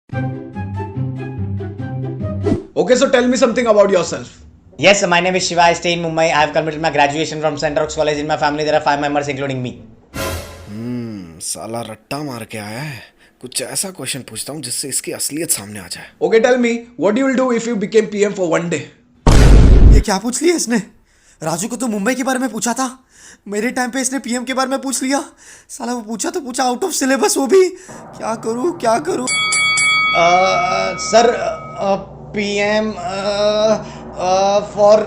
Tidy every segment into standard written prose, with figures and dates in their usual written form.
Okay, so tell me something about yourself. Yes, my name is Shiva. I stay in Mumbai. I have completed my graduation from St. Rock's College. In my family, there are 5 members, including me. साला रट्टा मार के आया है। कुछ ऐसा question पूछता हूँ जिससे इसकी असलियत सामने आ जाए। Okay, tell me, what you will do if you became PM for one day? ये क्या पूछ लिया इसने? राजू को तो मुंबई के बारे में पूछा था, मेरे टाइम पे इसने पीएम के बारे में पूछ लिया। साला वो पूछा तो पूछा आउट ऑफ सिलेबस, वो भी। क्या करूँ क्या करूँ? Sir, PM for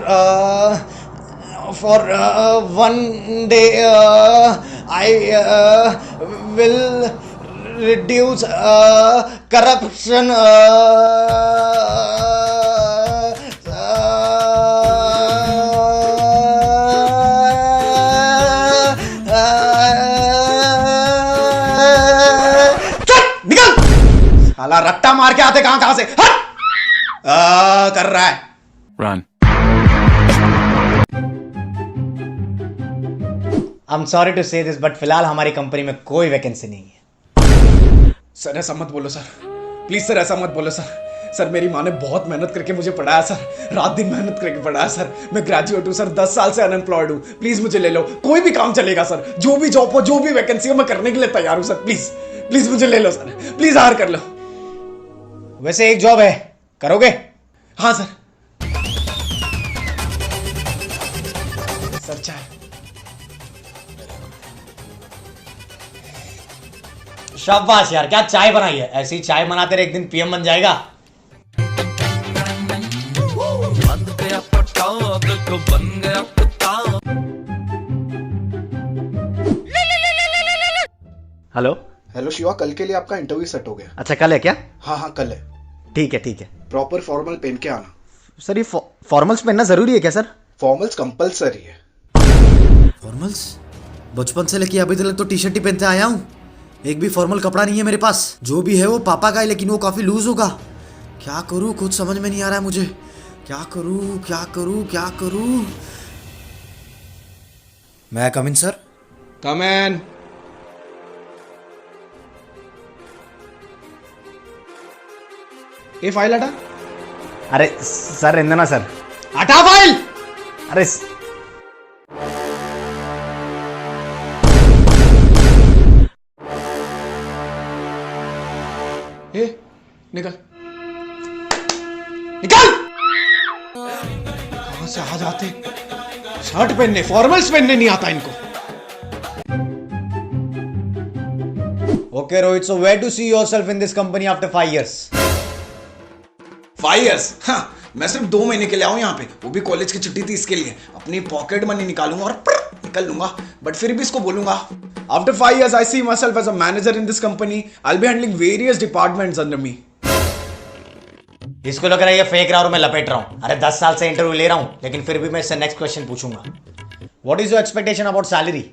one day I will reduce corruption. साला रट्टा मार के आते कहां से? हट! कर रहा है। Run. I'm sorry to say this, but फिलहाल हमारी कंपनी में कोई वैकेंसी नहीं है। सर ऐसा मत बोलो सर, प्लीज सर ऐसा मत बोलो सर। सर मेरी माँ ने बहुत मेहनत करके मुझे पढ़ाया सर, रात दिन मेहनत करके पढ़ाया सर। मैं ग्रेजुएट हूँ सर, 10 साल से अनएम्प्लॉयड हूँ। प्लीज मुझे ले लो, कोई भी काम चलेगा सर। जो भी जॉब हो, जो भी वैकेंसी हो, मैं करने के लिए तैयार हूँ सर। प्लीज प्लीज मुझे ले लो सर, प्लीज हायर कर लो। वैसे एक जॉब है, करोगे? हाँ सर। सर चाय। शाबाश यार, क्या चाय बनाई है। ऐसी चाय बनाते रहे, एक दिन पीएम बन जाएगा। हेलो हेलो शिवा, कल के लिए आपका इंटरव्यू सेट हो गया। अच्छा, कल है क्या? हाँ कल है। ठीक है ठीक है। प्रॉपर फॉर्मल पहन के आना। सर ये फॉर्मल्स पहनना जरूरी है क्या सर? फॉर्मल्स कंपलसरी है। फॉर्मल्स? बचपन से लेके अभी तक तो टी शर्ट ही पहनते आया हूँ, एक भी फॉर्मल कपड़ा नहीं है मेरे पास। जो भी है वो पापा का है, लेकिन वो काफी लूज होगा। क्या करूँ, कुछ समझ में नहीं आ रहा है मुझे। क्या करूँ क्या करूँ क्या करूँ? मैं कम इन सर? कम इन। ये फाइल हटा। अरे सर रहने ना सर। हटा फाइल। अरे ए, निकल निकल। कहां से आ जाते? शर्ट पहनने, फॉर्मल्स पहनने नहीं आता इनको। Okay, Rohit. So where to see yourself in this company after 5 years? 5 years? हाँ, मैं सिर्फ 2 महीने के लिए आऊं यहाँ पे, वो भी कॉलेज की छुट्टी थी इसके लिए। अपनी पॉकेट मनी निकालूंगा और निकल लूंगा, बट फिर भी इसको बोलूंगा। After 5 years, I see myself as a manager in this company. I'll be handling various departments under me. इसको लग रहा है ये फेक रहा और मैं लपेट रहा हूं। अरे 10 साल से इंटरव्यू ले रहा हूं, लेकिन फिर भी मैं इससे नेक्स्ट क्वेश्चन पूछूंगा। What is your expectation about salary?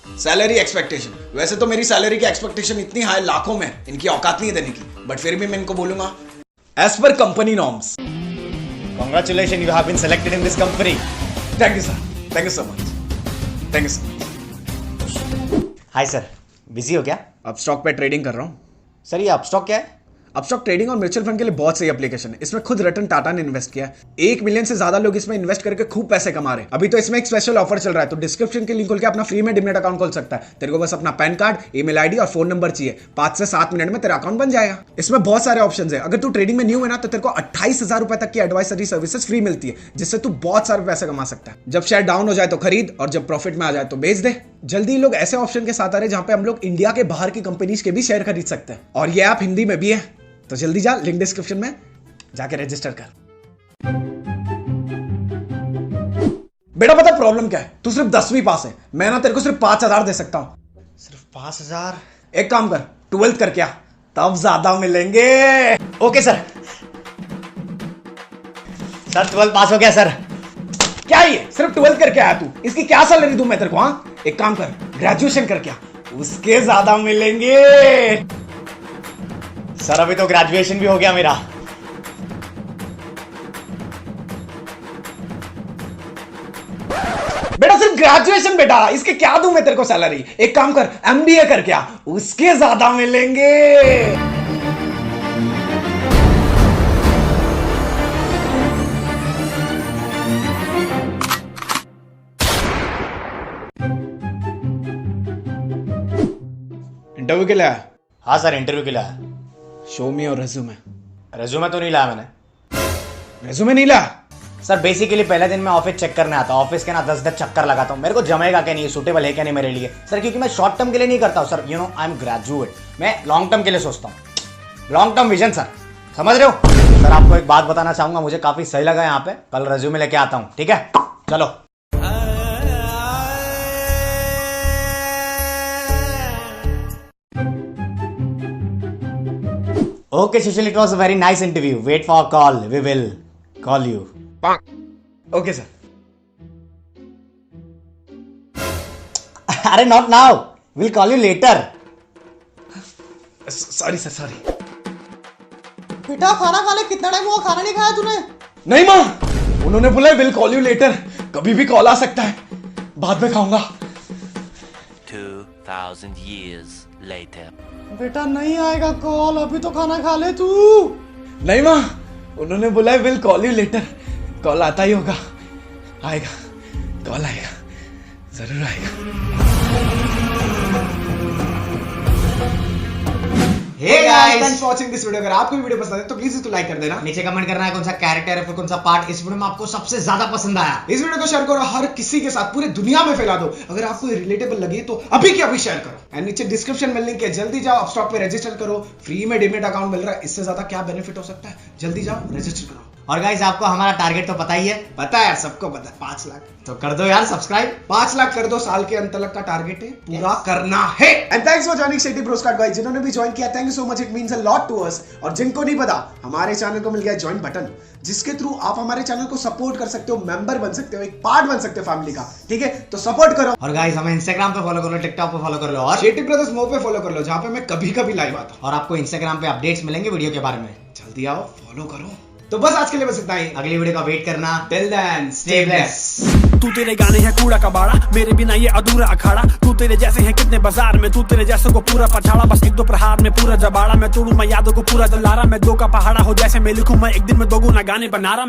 Salary expectation? वैसे तो मेरी सैलरी की एक्सपेक्टेशन इतनी हाई, लाखों में, इनकी औकात नहीं है देने की, बट फिर भी मैं इनको बोलूंगा as per company norms. Congratulations, you have been selected in this company. Thank you sir, thank you so much, thank you so much. Hi sir, busy हो क्या? अब स्टॉक पे ट्रेडिंग कर रहा हूँ। सर ये अपस्टॉक क्या है? अपस्टॉक ट्रेडिंग और म्यूचुअल फंड के लिए बहुत सही एप्लीकेशन है। इसमें खुद रतन टाटा ने इन्वेस्ट किया है। 1 मिलियन से ज्यादा लोग इसमें इन्वेस्ट करके खूब पैसे कमा रहे हैं। अभी तो इसमें एक स्पेशल ऑफर चल रहा है, तो डिस्क्रिप्शन के लिंक खोल के अपना फ्री में डिमैट अकाउंट खोल सकता है। तेरे को बस अपना पैन कार्ड, ईमेल आईडी और फोन नंबर चाहिए। 5 से 7 मिनट में तेरा अकाउंट बन जाएगा। इसमें बहुत सारे ऑप्शन है। अगर तू ट्रेडिंग में न्यू है ना, तो तेरे को 28,000 रुपए तक की एडवाइजरी सर्विसेज फ्री मिलती है, जिससे तू बहुत सारे पैसे कमा सकता है। जब शेयर डाउन हो जाए तो खरीद, और जब प्रॉफिट में आ जाए तो बेच दे। जल्दी लोग ऐसे ऑप्शन के साथ आ रहे जहां पे हम लोग इंडिया के बाहर की कंपनीज के भी शेयर खरीद सकते हैं, और ये ऐप हिंदी में भी है। तो जल्दी जा, लिंक डिस्क्रिप्शन में जाके रजिस्टर कर। बेटा पता प्रॉब्लम क्या है? तू सिर्फ 10वीं पास है, मैं ना तेरे को सिर्फ 5,000 दे सकता हूं। सिर्फ 5,000? एक काम कर, 12th करके आ, तब ज्यादा मिलेंगे। Okay sir. सर 12 पास हो गया सर। क्या ये सिर्फ 12th करके आया तू? इसकी क्या सैलरी दूं मैं तेरे को? हाँ, एक काम कर, ग्रेजुएशन करके आ, उसके ज्यादा मिलेंगे। सर अभी तो ग्रेजुएशन भी हो गया मेरा। बेटा सिर्फ ग्रेजुएशन बेटा, इसके क्या दूं मैं तेरे को सैलरी? एक काम कर, एमबीए करके आ, उसके ज्यादा मिलेंगे। इंटरव्यू के लिए आया? हाँ सर, इंटरव्यू के लिए आया। शो मी और रेज्यूमे। रेज्यूमे तो नहीं लाया मैंने रेज्यूमे नहीं लाया? सर। बेसिकली पहले दिन मैं ऑफिस चेक करने आता हूँ, ऑफिस के ना 10 चक्कर लगाता हूँ, मेरे को जमेगा क्या नहीं, सूटेबल है क्या नहीं मेरे लिए सर, क्योंकि मैं शॉर्ट टर्म के लिए नहीं करता हूँ sir. You know I am graduate, मैं लॉन्ग टर्म के लिए सोचता हूँ, लॉन्ग टर्म विजन सर, समझ रहे हो सर। आपको एक बात बताना चाहूंगा, मुझे काफी सही लगा यहाँ पे, कल रेज्यूमे लेके आता हूँ, ठीक है? चलो। Okay Sushil, it was a very nice interview, wait for call, we will call you. Okay sir. अरे not now, will call you later. Sorry sir, sorry. बेटा खाना खा ले, कितना टाइम हुआ खाना नहीं खाया तूने? नहीं माँ, उन्होंने बोला विल कॉल यू लेटर, कभी भी कॉल आ सकता है, बाद में खाऊंगा। 2000 years later. बेटा नहीं आएगा कॉल, अभी तो खाना खा ले तू। नहीं माँ, उन्होंने बोला will call you later, call आता ही होगा, आएगा, कॉल आएगा, जरूर आएगा। Hey guys, thanks for watching this video. अगर आपको वीडियो पसंद है तो प्लीज इसको लाइक कर देना। नीचे कमेंट करना है कौन सा कैरेक्टर है फिर कौन सा पार्ट इस वीडियो में आपको सबसे ज्यादा पसंद आया। इस वीडियो को शेयर करो, हर किसी के साथ पूरी दुनिया में फैला दो। अगर आपको ये रिलेटेबल लगे तो अभी के अभी शेयर करो। एंड नीचे डिस्क्रिप्शन में लिंक है, जल्दी जाओ अपस्टॉक पे रजिस्टर करो, फ्री में डीमेट अकाउंट मिल रहा है, इससे ज्यादा क्या बेनिफिट हो सकता है? जल्दी जाओ रजिस्टर करो। और गाइस आपको हमारा टारगेट तो पता ही है, पता है यार, सबको पता है, 5 लाख। तो कर दो यार सब्सक्राइब। 5 लाख कर दो, साल के अंत तक का टारगेट है, पूरा करना है। And thanks for joining Shetty ब्रोस्कार्ड गाइस, जिन्होंने भी ज्वाइन किया, thank you so much, it means a lot to us. और जिनको नहीं पता, हमारे चैनल को मिल गया ज्वाइन बटन, जिसके थ्रू आप हमारे चैनल को सपोर्ट कर सकते हो, मेंबर बन सकते हो, एक पार्ट बन सकते हो फैमिली का, ठीक है? तो सपोर्ट करो। और गाइस हमें इंस्टाग्राम पे फॉलो कर लो, टिकटॉक पे फॉलो कर लो, और शेटी ब्रदर्स मो पे फॉलो कर लो, जहां पे मैं कभी कभी लाइव आता हूं। और आपको इंस्टाग्राम पे अपडेट्स मिलेंगे वीडियो के बारे में। जल्दी आओ, फॉलो करो। तो बस आज के लिए बस इतना ही, अगली वीडियो का वेट करना। Till then stay bless. तू तेरे गाने हैं कूड़ा कबाड़ा, मेरे बिना ये अधूरा अखाड़ा। तू तेरे जैसे हैं कितने बाजार में, तू तेरे जैसे को पूरा पछाड़ा। बस 1-2 प्रहार में पूरा जबाड़ा, मैं तोड़ू मैं यादों को पूरा जलारा। मैं 2 का पहाड़ा हो जैसे मैं लिखूं, मैं एक दिन में 2 गुना गाने बना रहा।